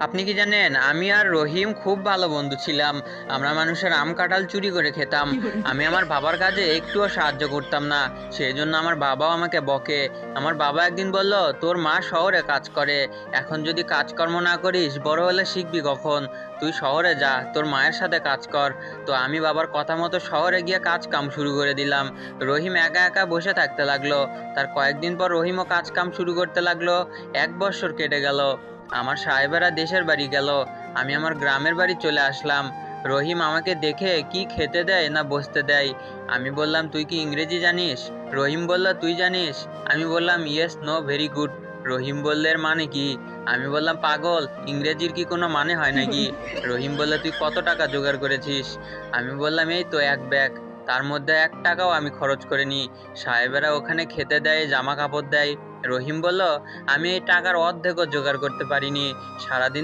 আপনি কি জানেন, আমি আর রহিম খুব ভালো বন্ধু ছিলাম। আমরা মানুষের আম কাঁঠাল চুরি করে খেতাম। আমি আমার বাবার কাজে একটুও সাহায্য করতাম না, সেই জন্য আমার বাবাও আমাকে বকে। আমার বাবা একদিন বলল, তোর মা শহরে কাজ করে, এখন যদি কাজকর্ম না করিস বড় হলে শিখবি কখন? তুই শহরে যা, তোর মায়ের সাথে কাজ কর। তো আমি বাবার কথা মতো শহরে গিয়ে কাজ কাম শুরু করে দিলাম। রহিম একা একা বসে থাকতে লাগলো। তার কয়েকদিন পর রহিমও কাজ কাম শুরু করতে লাগলো। 1 বছর কেটে গেল। আমার সাহেবেরা দেশের বাড়ি গেল। আমি আমার গ্রামের বাড়ি চলে আসলাম। রহিম আমাকে দেখে কি খেতে দেয় না বসতে দেয়। আমি বললাম, তুই কি ইংরেজি জানিস? রহিম বলল, তুই জানিস? আমি বললাম, ইয়েস, নো, ভেরি গুড। রহিম বলল, এর মানে কি? আমি বললাম, পাগল, ইংরেজির কি কোনো মানে হয় নাকি? রহিম বলল, তুই কত টাকা জোগাড় করেছিস? আমি বললাম, এই তো 1 ব্যাগ। তার মধ্যে 1 টাকাও আমি খরচ করিনি। সাহেবেরা ওখানে খেতে দেয়, জামা কাপড় দেয়। রহিম বলল, আমি এই টাকার অর্ধেকও জোগাড় করতে পারিনি। সারাদিন